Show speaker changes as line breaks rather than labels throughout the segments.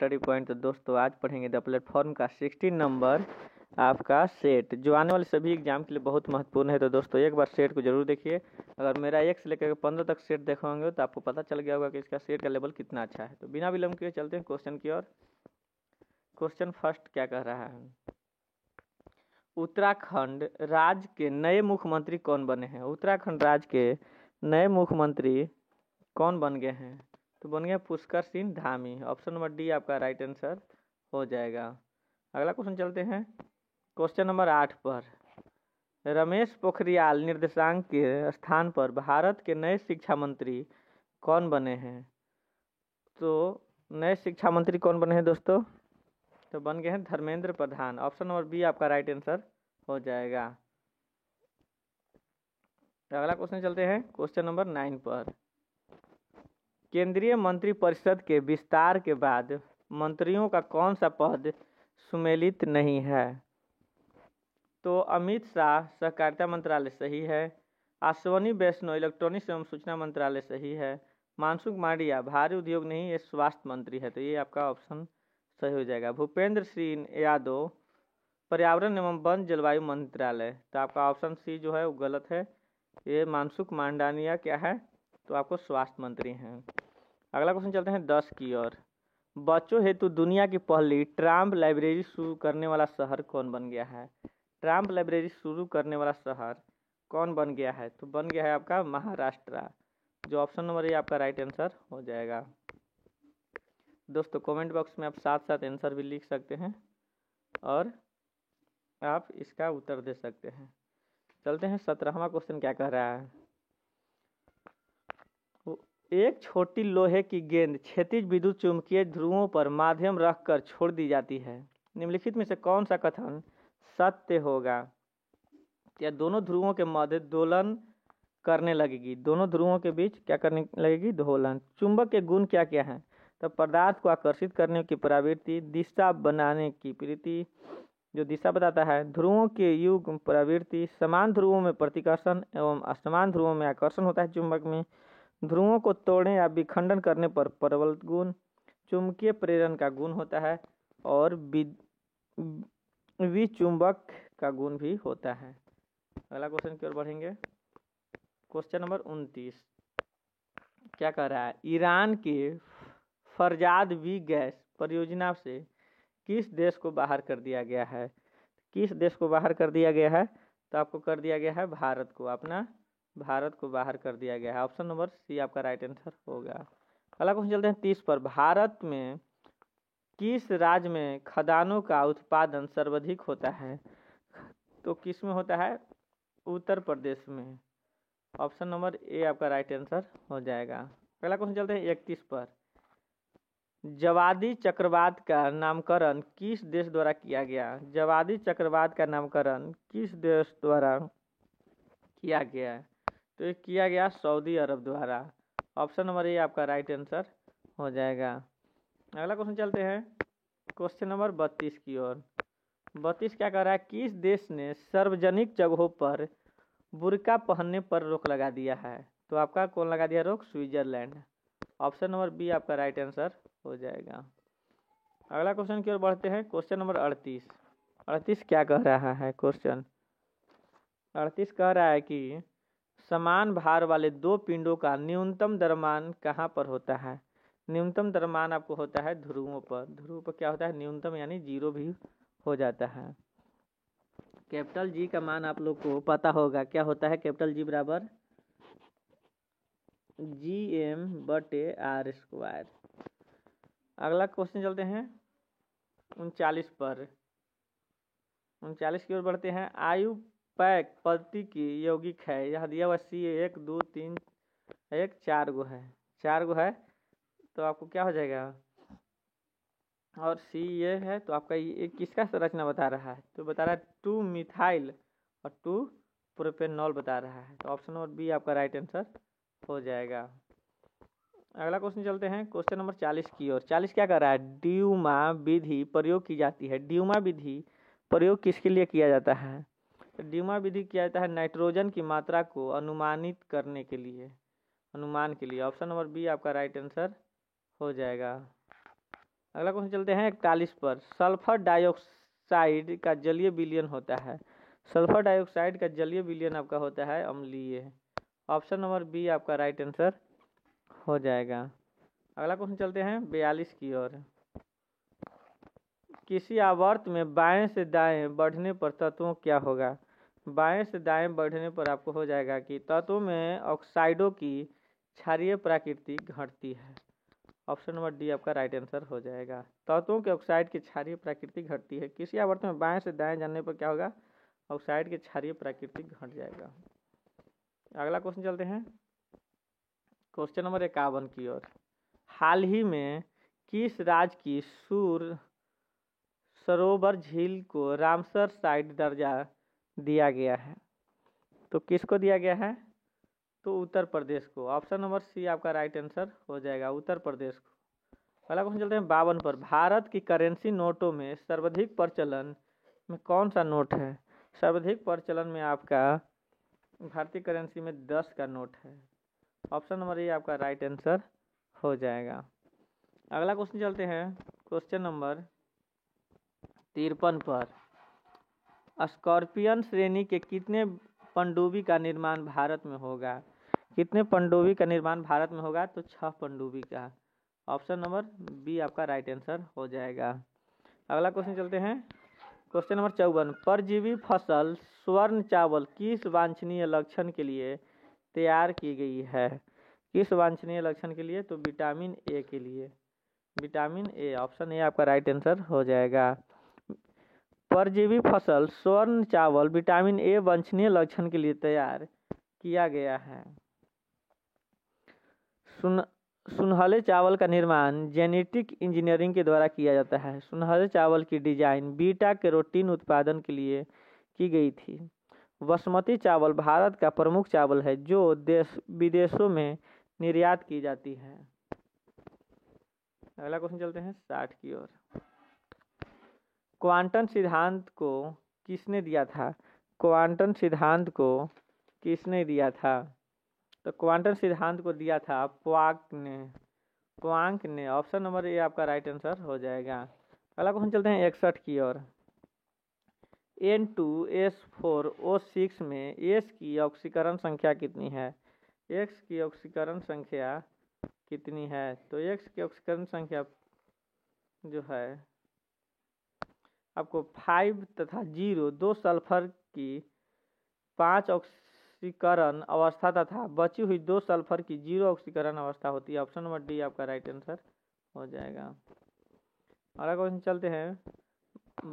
Study point. तो दोस्तों आज पढ़ेंगे द प्लेटफॉर्म का 16 नंबर आपका सेट, जो आने वाले सभी एग्जाम के लिए बहुत महत्वपूर्ण है। तो दोस्तों एक बार सेट को जरूर देखिए। अगर मेरा 1 से लेकर 15 तक सेट देखे होंगे तो आपको पता चल गया होगा कि इसका सेट का लेवल कितना अच्छा है। तो बिना विलंब किए चलते हैं क्वेश्चन की ओर। क्वेश्चन फर्स्ट क्या कह रहा है, उत्तराखंड राज्य के नए मुख्यमंत्री कौन बने हैं। उत्तराखंड राज्य के नए मुख्यमंत्री कौन बन गए हैं, तो बन गया Pushkar Singh Dhami. Option number D आपका राइट आंसर हो जाएगा। अगला क्वेश्चन चलते हैं क्वेश्चन नंबर 8 पर। रमेश पोखरियाल निर्देशांक के स्थान पर भारत के नए शिक्षा मंत्री कौन बने हैं। तो नए शिक्षा मंत्री कौन बने हैं दोस्तों, तो बन गए हैं Dharmendra Pradhan. Option number B आपका राइट आंसर हो जाएगा। अगला क्वेश्चन चलते हैं क्वेश्चन नंबर 9 पर। केंद्रीय मंत्रिपरिषद के विस्तार के बाद मंत्रियों का कौन सा पद सुमेलित नहीं है। तो अमित शाह सहकारिता मंत्रालय सही है, अश्वनी वैष्णव इलेक्ट्रॉनिक्स एवं सूचना मंत्रालय सही है, मानसुख मांडविया भारी उद्योग नहीं, ये स्वास्थ्य मंत्री है। तो ये आपका ऑप्शन सही हो जाएगा। भूपेंद्र सिंह यादव पर्यावरण एवं वन जलवायु मंत्रालय, तो आपका ऑप्शन सी जो है वो गलत है। ये मानसुख मांडविया क्या है, तो आपको स्वास्थ्य मंत्री हैं। अगला क्वेश्चन चलते हैं 10 की ओर। बच्चों हेतु दुनिया की पहली ट्राम्प लाइब्रेरी शुरू करने वाला शहर कौन बन गया है। ट्राम्प लाइब्रेरी शुरू करने वाला शहर कौन बन गया है, तो बन गया है आपका महाराष्ट्र, जो ऑप्शन नंबर ए आपका राइट आंसर हो जाएगा। दोस्तों कमेंट बॉक्स में आप साथ साथ आंसर भी लिख सकते हैं और आप इसका उत्तर दे सकते हैं। चलते हैं 17वां क्वेश्चन क्या कह रहा है। एक छोटी लोहे की गेंद क्षैतिज विद्युत चुंबकीय ध्रुवों पर माध्यम रखकर छोड़ दी जाती है। निम्नलिखित में से कौन सा कथन सत्य होगा। या दोनों ध्रुवों के मध्य दोलन करने लगेगी, दोनों ध्रुवों के बीच क्या करने लगेगी, दोलन। चुंबक के गुण क्या क्या हैं, तो पदार्थ को आकर्षित करने की प्रवृत्ति, दिशा बनाने की प्रवृत्ति जो दिशा बताता है, ध्रुवों के युग्म प्रवृत्ति, समान ध्रुवों में प्रतिकर्षण एवं असमान ध्रुवों में आकर्षण होता है चुंबक में, ध्रुवों को तोड़ने या विखंडन करने पर प्रबल गुण, चुंबकीय प्रेरण का गुण होता है और विचुंबक का गुण भी होता है। अगला क्वेश्चन की ओर बढ़ेंगे। क्वेश्चन नंबर 29 क्या कह रहा है, ईरान के फरजाद वी गैस परियोजना से किस देश को बाहर कर दिया गया है। किस देश को बाहर कर दिया गया है, तो आपको कर दिया गया है भारत को, अपना भारत को बाहर कर दिया गया है। ऑप्शन नंबर सी आपका राइट आंसर होगा। अगला क्वेश्चन चलते हैं 30 पर। भारत में किस राज्य में खदानों का उत्पादन सर्वाधिक होता है, तो किस में होता है, उत्तर प्रदेश में। ऑप्शन नंबर ए आपका राइट आंसर हो जाएगा। अगला क्वेश्चन चलते हैं 31 पर। जवादी चक्रवात का नामकरण किस देश द्वारा किया गया। जवादी चक्रवात का नामकरण किस देश द्वारा किया गया, तो ये किया गया सऊदी अरब द्वारा। ऑप्शन नंबर ए आपका राइट आंसर हो जाएगा। अगला क्वेश्चन चलते हैं क्वेश्चन नंबर 32 की ओर। 32 क्या कर रहा है, किस देश ने सार्वजनिक जगहों पर बुर्का पहनने पर रोक लगा दिया है, तो आपका कौन लगा दिया रोक, स्विट्जरलैंड। ऑप्शन नंबर बी आपका राइट आंसर हो जाएगा। अगला क्वेश्चन की ओर बढ़ते हैं क्वेश्चन नंबर 38। 38 क्या कह रहा है क्वेश्चन, 38 कह रहा है कि समान भार वाले दो पिंडों का न्यूनतम द्रव्यमान कहाँ पर होता है। न्यूनतम द्रव्यमान आपको होता है ध्रुवों पर। ध्रुव पर क्या होता है, न्यूनतम यानी 0 भी हो जाता है। कैपिटल जी का मान आप लोग को पता होगा, क्या होता है, कैपिटल जी बराबर GM/R²। अगला क्वेश्चन चलते हैं 39 पर। 39 की ओर बढ़ते हैं। आयु पैक पद्धति की यौगिक है, यह दिया हुआ सी 1 2 3 1 4 गो है, 4 गो है, तो आपको क्या हो जाएगा, और सी ये है, तो आपका ये किसका संरचना बता रहा है, तो बता रहा है 2 मिथाइल और 2 प्रोपेनॉल बता रहा है। तो ऑप्शन नंबर बी आपका राइट आंसर हो जाएगा। अगला क्वेश्चन चलते हैं क्वेश्चन नंबर 40 की ओर। 40 क्या कर रहा है, ड्यूमा विधि प्रयोग की जाती है। ड्यूमा विधि प्रयोग किसके लिए किया जाता है, तो ड्यूमा विधि किया जाता है नाइट्रोजन की मात्रा को अनुमानित करने के लिए, अनुमान के लिए। ऑप्शन नंबर बी आपका राइट आंसर हो जाएगा। अगला क्वेश्चन चलते हैं 41 पर। सल्फर डाइऑक्साइड का जलीय विलयन होता है। सल्फर डाइऑक्साइड का जलीय विलयन आपका होता है अम्लीय। ऑप्शन नंबर बी आपका राइट आंसर हो जाएगा। अगला क्वेश्चन चलते हैं 42 की ओर। किसी आवर्त में बाएं से दाएं बढ़ने पर तत्वों क्या होगा। बाएं से दाएं बढ़ने पर आपको हो जाएगा कि तत्वों में ऑक्साइडों की क्षारीय प्रकृति घटती है। ऑप्शन नंबर डी आपका राइट आंसर हो जाएगा। तत्वों के ऑक्साइड की क्षारीय प्रकृति घटती है। किसी आवर्त में बाएं से दाएं जाने पर क्या होगा, ऑक्साइड की क्षारीय प्रकृति घट जाएगा। अगला क्वेश्चन चलते हैं क्वेश्चन नंबर 51 की ओर। हाल ही में किस राज्य की सूर सरोवर झील को रामसर साइट दर्जा दिया गया है। तो किसको दिया गया है, तो उत्तर प्रदेश को। ऑप्शन नंबर सी आपका राइट आंसर हो जाएगा, उत्तर प्रदेश को। अगला क्वेश्चन चलते हैं 52 पर। भारत की करेंसी नोटों में सर्वाधिक प्रचलन में कौन सा नोट है। सर्वाधिक प्रचलन में आपका भारतीय करेंसी में 10 का नोट है। ऑप्शन नंबर ए आपका राइट आंसर हो जाएगा। अगला क्वेश्चन चलते हैं क्वेश्चन नंबर 53 पर। स्कॉर्पियन श्रेणी के कितने पनडुब्बी का निर्माण भारत में होगा। कितने पनडुब्बी का निर्माण भारत में होगा, तो 6 पनडुब्बी का। ऑप्शन नंबर बी आपका राइट आंसर हो जाएगा। अगला क्वेश्चन चलते हैं क्वेश्चन नंबर 54। परजीवी फसल स्वर्ण चावल किस वांछनीय लक्षण के लिए तैयार की गई है। किस वांछनीय लक्षण के लिए, तो विटामिन ए के लिए। विटामिन ए, ऑप्शन ए आपका राइट आंसर हो जाएगा। परजीवी फसल स्वर्ण चावल विटामिन ए वांछनीय लक्षण के लिए तैयार किया गया है। सुनहले चावल का निर्माण जेनेटिक इंजीनियरिंग के द्वारा किया जाता है। सुनहले चावल की डिजाइन बीटा कैरोटीन उत्पादन के लिए की गई थी। बासमती चावल भारत का प्रमुख चावल है जो देश विदेशों में निर्यात की जाती है। अगला क्वेश्चन चलते हैं 60 की ओर। क्वांटम सिद्धांत को किसने दिया था। क्वांटम सिद्धांत को किसने दिया था, तो क्वांटम सिद्धांत को दिया था प्वांक ने। ऑप्शन नंबर ए आपका राइट आंसर हो जाएगा। अगला क्वेश्चन चलते हैं 61 की ओर। N2S4O6 में S की ऑक्सीकरण संख्या कितनी है। X की ऑक्सीकरण संख्या कितनी है, तो X की ऑक्सीकरण संख्या जो है आपको 5 तथा 0 2 सल्फर की 5 ऑक्सीकरण अवस्था तथा बची हुई 2 सल्फर की 0 ऑक्सीकरण अवस्था होती है। ऑप्शन नंबर डी आपका राइट आंसर हो जाएगा। अगला क्वेश्चन चलते हैं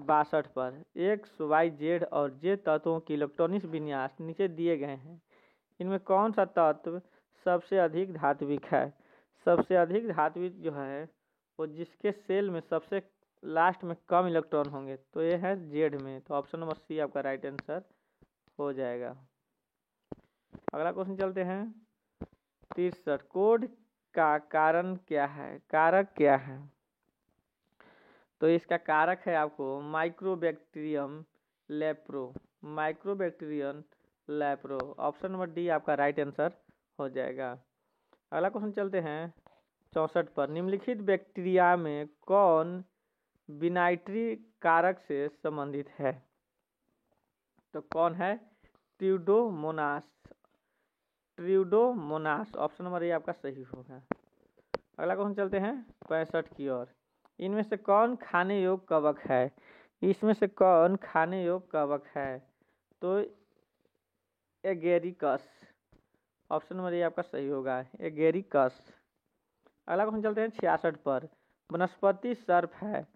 62 पर। X, Y, Z और J तत्वों की इलेक्ट्रॉनिक विन्यास नीचे दिए गए हैं। इनमें कौन सा तत्व सबसे अधिक धात्विक है। सबसे अधिक धात्विक जो है वो जिसके सेल में सबसे लास्ट में कम इलेक्ट्रॉन होंगे, तो ये है Z में। तो ऑप्शन नंबर सी आपका राइट आंसर हो जाएगा। अगला क्वेश्चन चलते हैं 63। कोड का कारण क्या है, कारक क्या है, तो इसका कारक है आपको mycobacterium lapro. Mycobacterium lapro, option number D आपका राइट आंसर हो जाएगा। अगला क्वेश्चन चलते हैं 64 पर। निम्नलिखित बैक्टीरिया में कौन विनाइट्री कारक से संबंधित है, तो कौन है, ट्यूडोमोनास। ट्यूडोमोनास, ऑप्शन नंबर ए आपका सही होगा। अगला क्वेश्चन चलते हैं 65 की ओर। इनमें से कौन खाने योग्य कवक है। इसमें से कौन खाने योग्य कवक है, तो एगेरिकस। ऑप्शन नंबर ए आपका सही होगा, एगेरिकस। अगला क्वेश्चन चलते हैं 66 पर। वनस्पति सर्प है।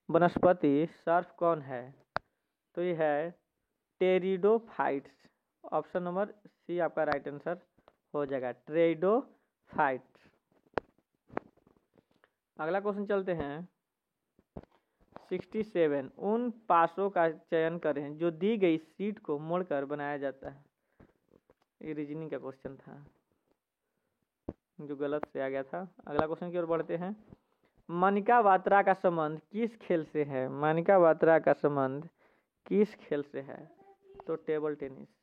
वनस्पति सर्प कौन है, तो ये है टेरिडोफाइट्स। ऑप्शन नंबर सी आपका राइट आंसर हो जाएगा, टेरिडोफाइट्स। अगला क्वेश्चन चलते हैं 67। उन पासों का चयन करें जो दी गई सीट को मोड़कर बनाया जाता है। ये रीजनिंग का क्वेश्चन था जो गलत से आ गया था। अगला क्वेश्चन की ओर बढ़ते हैं। मनिका बात्रा का संबंध किस खेल से है। मनिका बात्रा का संबंध किस खेल से है, तो टेबल टेनिस।